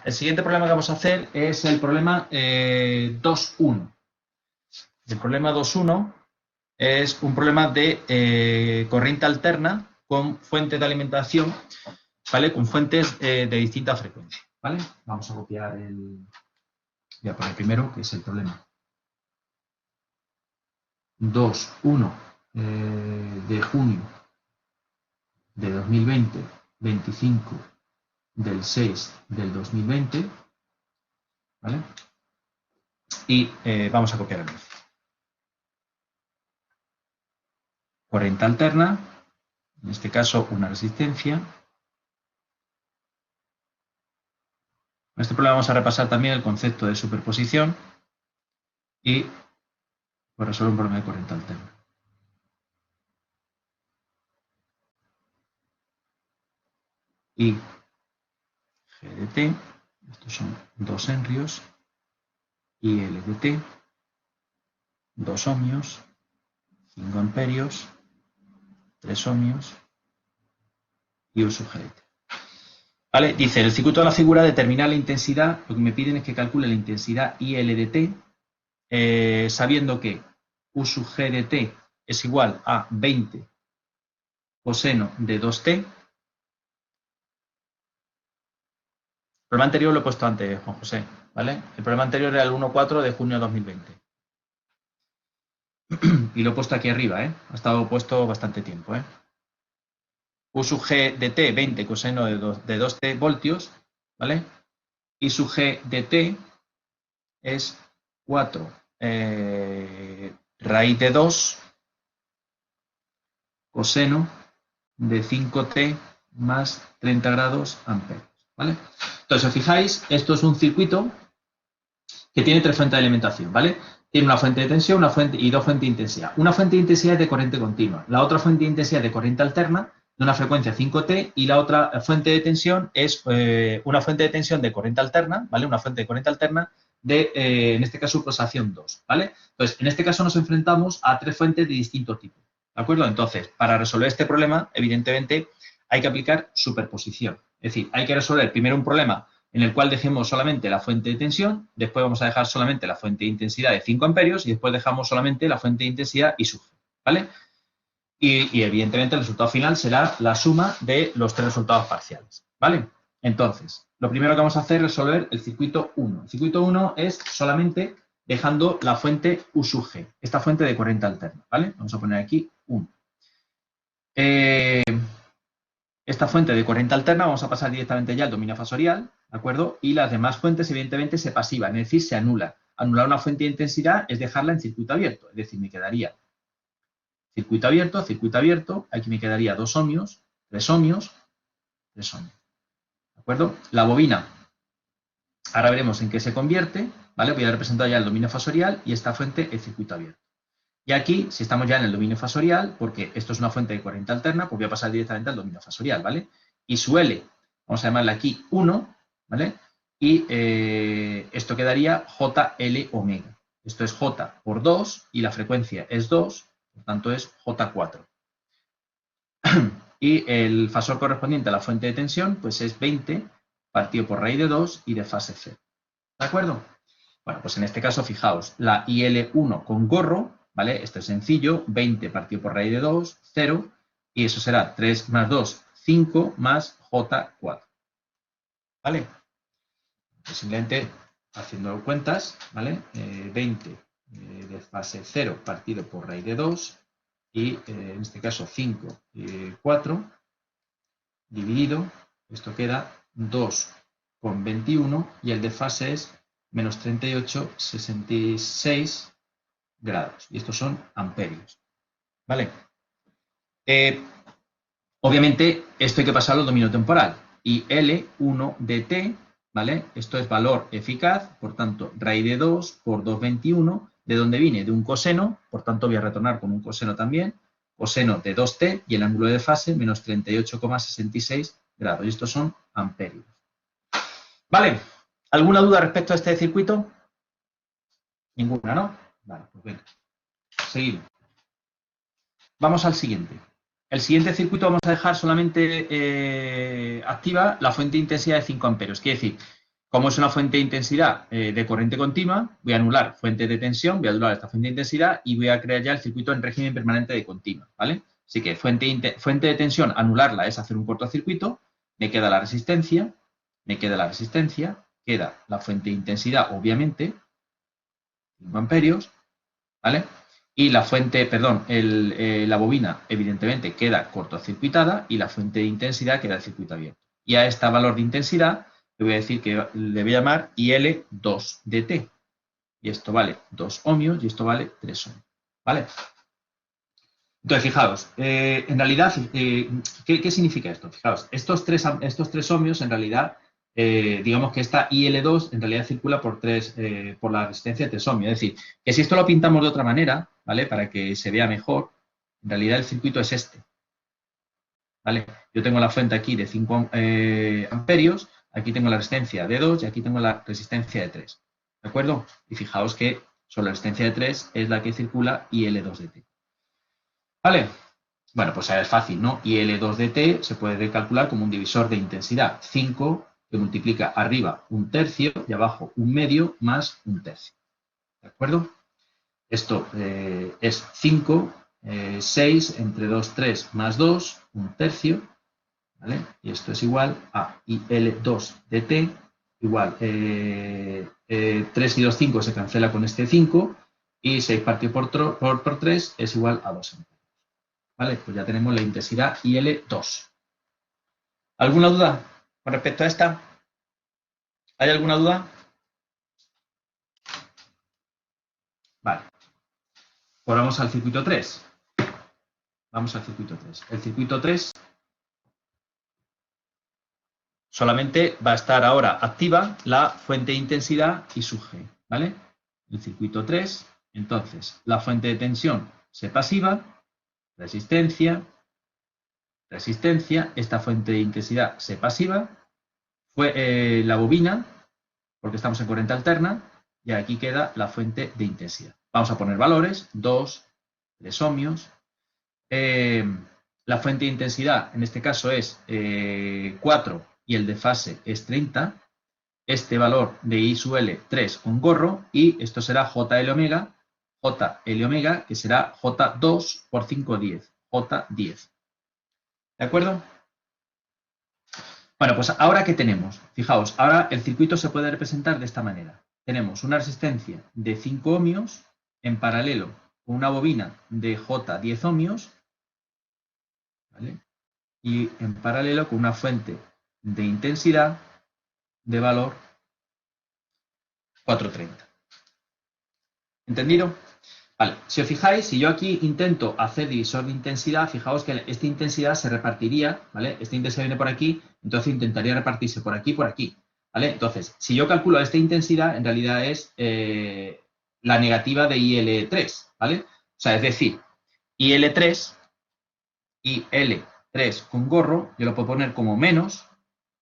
El siguiente problema que vamos a hacer es el problema 2.1. El problema 2.1 es un problema de corriente alterna con fuente de alimentación, ¿vale? Con fuentes de distinta frecuencia, ¿vale? Vamos a copiar el... Voy a poner primero, que es el problema 2.1 de junio de 2020, 25 del 6 del 2020, ¿vale? Y vamos a copiar el mismo. Corriente alterna, en este caso una resistencia. En este problema vamos a repasar también el concepto de superposición y pues, resolver un problema de corriente alterna. Y G de T, estos son 2 henrios, y L de T, 2 ohmios, 5 amperios, 3 ohmios y U sub G de T. ¿Vale? Dice, el circuito de la figura determina la intensidad, lo que me piden es que calcule la intensidad IL de T, sabiendo que U sub G de T es igual a 20 coseno de 2T. El problema anterior lo he puesto antes, Juan José, ¿vale? El problema anterior era el 1.4 de junio de 2020. Y lo he puesto aquí arriba, ¿eh? Ha estado puesto bastante tiempo, ¿eh? U sub G de T, 20 coseno de 2T voltios, ¿vale? Y sub G de T es 4 raíz de 2 coseno de 5T más 30 grados amperios, ¿vale? Entonces, si os fijáis, esto es un circuito que tiene 3 fuentes de alimentación, ¿vale? Tiene una fuente de tensión, una fuente y 2 fuentes de intensidad. Una fuente de intensidad es de corriente continua, la otra fuente de intensidad es de corriente alterna, de una frecuencia 5T, y la otra fuente de tensión es una fuente de tensión de corriente alterna, ¿vale? Una fuente de corriente alterna de, en este caso, pulsación 2, ¿vale? Entonces, en este caso nos enfrentamos a 3 fuentes de distinto tipo, ¿de acuerdo? Entonces, para resolver este problema, evidentemente, hay que aplicar superposición. Es decir, hay que resolver primero un problema en el cual dejemos solamente la fuente de tensión, después vamos a dejar solamente la fuente de intensidad de 5 amperios y después dejamos solamente la fuente de intensidad I sub G, ¿vale? Y evidentemente el resultado final será la suma de los 3 resultados parciales, ¿vale? Entonces, lo primero que vamos a hacer es resolver el circuito 1. El circuito 1 es solamente dejando la fuente U sub G, esta fuente de corriente alterna, ¿vale? Vamos a poner aquí 1. Esta fuente de corriente alterna vamos a pasar directamente ya al dominio fasorial, ¿de acuerdo? Y las demás fuentes, evidentemente, se pasivan, es decir, se anulan. Anular una fuente de intensidad es dejarla en circuito abierto, es decir, me quedaría circuito abierto, aquí me quedaría 2 ohmios, 3 ohmios, 3 ohmios, ¿de acuerdo? La bobina, ahora veremos en qué se convierte, ¿vale? Voy a representar ya el dominio fasorial y esta fuente el circuito abierto. Y aquí, si estamos ya en el dominio fasorial, porque esto es una fuente de corriente alterna, pues voy a pasar directamente al dominio fasorial, ¿vale? Y su L, vamos a llamarle aquí 1, ¿vale? Y esto quedaría JL omega. Esto es J por 2 y la frecuencia es 2, por tanto es J4. Y el fasor correspondiente a la fuente de tensión, pues es 20 partido por raíz de 2 y de fase 0. ¿De acuerdo? Bueno, pues en este caso, fijaos, la IL1 con gorro, ¿vale? Esto es sencillo, 20 partido por raíz de 2, 0, y eso será 3 más 2, 5 más J4. ¿Vale? Pues simplemente haciendo cuentas, ¿vale? 20 de fase 0 partido por raíz de 2 y en este caso 5, 4 dividido, esto queda 2,21 y el de fase es menos 38,66 grados. Y estos son amperios. ¿Vale? Obviamente, esto hay que pasarlo al dominio temporal. Y L1 de T, ¿vale? Esto es valor eficaz, por tanto, raíz de 2 por 2,21. ¿De dónde viene? De un coseno, por tanto voy a retornar con un coseno también. Coseno de 2T y el ángulo de fase, menos 38,66 grados. Y estos son amperios. ¿Vale? ¿Alguna duda respecto a este circuito? Ninguna, ¿no? Vale, pues venga. Seguimos. Vamos al siguiente. El siguiente circuito vamos a dejar solamente activa la fuente de intensidad de 5 amperios. Quiere decir, Como es una fuente de intensidad de corriente continua, voy a anular fuente de tensión, voy a anular esta fuente de intensidad y voy a crear ya el circuito en régimen permanente de continua, ¿vale? Así que fuente de tensión, anularla es hacer un cortocircuito, me queda la resistencia, queda la fuente de intensidad, obviamente, 5 amperios, ¿vale? Y la fuente, perdón, la bobina, evidentemente, queda cortocircuitada y la fuente de intensidad queda el circuito abierto. Y a este valor de intensidad le voy a decir que le voy a llamar IL2dt. Y esto vale 2 ohmios y esto vale 3 ohmios, ¿vale? Entonces, fijaos, en realidad, ¿qué significa esto? Fijaos, estos 3 ohmios, en realidad, digamos que esta IL2 en realidad circula por la resistencia de 3 ohmios. Es decir, que si esto lo pintamos de otra manera, ¿vale? Para que se vea mejor, en realidad el circuito es este, ¿vale? Yo tengo la fuente aquí de 5 amperios, aquí tengo la resistencia de 2 y aquí tengo la resistencia de 3, ¿de acuerdo? Y fijaos que sobre la resistencia de 3 es la que circula IL2dt. ¿Vale? Bueno, pues es fácil, ¿no? IL2dt se puede calcular como un divisor de intensidad. 5 que multiplica arriba 1/3 y abajo 1/2 más 1/3. ¿De acuerdo? Esto es 5, 6 entre 2, 3 más 2, 1/3. ¿Vale? Y esto es igual a IL2dt igual 3 y 2, 5 se cancela con este 5 y 6 partido por 3 es igual a 2 amperes. ¿Vale? Pues ya tenemos la intensidad IL2. ¿Alguna duda con respecto a esta? ¿Hay alguna duda? Vale. Pues vamos al circuito 3. Vamos al circuito 3. El circuito 3 solamente va a estar ahora activa la fuente de intensidad y su G. ¿Vale? El circuito 3, entonces, la fuente de tensión se pasiva, resistencia, esta fuente de intensidad se pasiva, la bobina, porque estamos en corriente alterna, y aquí queda la fuente de intensidad. Vamos a poner valores, 2, 3 ohmios. La fuente de intensidad, en este caso, es 4 y el de fase es 30. Este valor de I sub L, 3 con gorro, y esto será JL omega, que será J2 por 5, 10, J10. ¿De acuerdo? Bueno, pues ahora, ¿qué tenemos? Fijaos, ahora el circuito se puede representar de esta manera. Tenemos una resistencia de 5 ohmios en paralelo con una bobina de J10 ohmios, ¿vale? Y en paralelo con una fuente de intensidad de valor 430. ¿Entendido? Vale, si os fijáis, si yo aquí intento hacer divisor de intensidad, fijaos que esta intensidad se repartiría, ¿vale? Esta intensidad viene por aquí, entonces intentaría repartirse por aquí y por aquí, ¿vale? Entonces, si yo calculo esta intensidad, en realidad es la negativa de IL3, ¿vale? O sea, es decir, IL3 con gorro, yo lo puedo poner como menos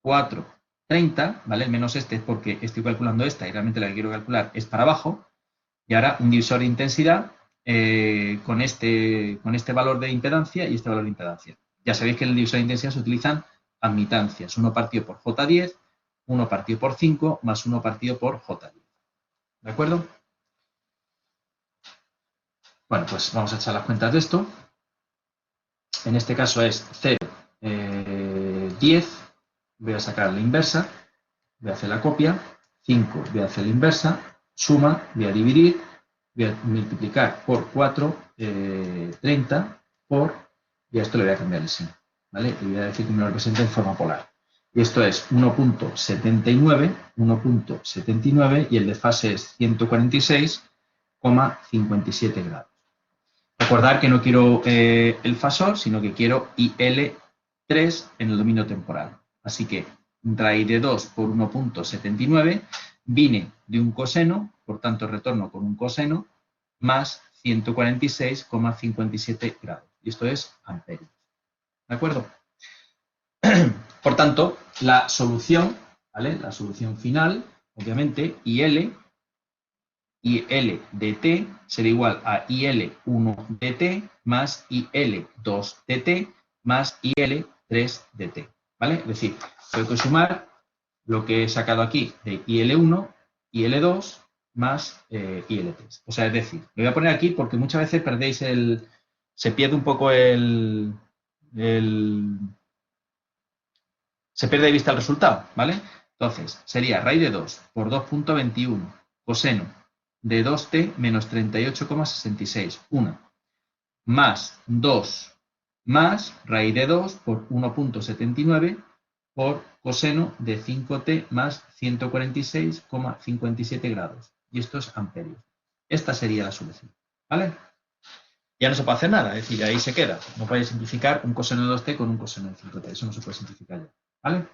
430, ¿vale? El menos este es porque estoy calculando esta y realmente la que quiero calcular es para abajo. Y ahora un divisor de intensidad con este valor de impedancia y este valor de impedancia. Ya sabéis que en el divisor de intensidad se utilizan admitancias. 1 partido por J10, 1 partido por 5, más 1 partido por J10. ¿De acuerdo? Bueno, pues vamos a echar las cuentas de esto. En este caso es 0, 10. Voy a sacar la inversa. Voy a hacer la copia. 5, voy a hacer la inversa. Suma, voy a dividir, voy a multiplicar por 4, 30 por, y a esto le voy a cambiar el signo, ¿vale? Y voy a decir que me lo representa en forma polar. Y esto es 1.79 y el de fase es 146,57 grados. Recordar que no quiero el fasor, sino que quiero IL3 en el dominio temporal. Así que raíz de 2 por 1.79 viene de un coseno, por tanto retorno con un coseno, más 146,57 grados. Y esto es amperios. ¿De acuerdo? Por tanto, la solución, ¿vale? La solución final, obviamente, IL dt será igual a IL1 dt más IL2 dt más IL3 dt. ¿Vale? Es decir, tengo que sumar lo que he sacado aquí de IL1, IL2 más IL3. O sea, es decir, lo voy a poner aquí porque muchas veces perdéis se pierde un poco se pierde de vista el resultado, ¿vale? Entonces, sería raíz de 2 por 2.21 coseno de 2t menos 38,66, 1, más 2 más raíz de 2 por 1.79 por coseno de 5t más 146,57 grados. Y esto es amperios. Esta sería la solución, ¿vale? Ya no se puede hacer nada, es decir, ahí se queda. No puedes simplificar un coseno de 2t con un coseno de 5t. Eso no se puede simplificar ya, ¿vale?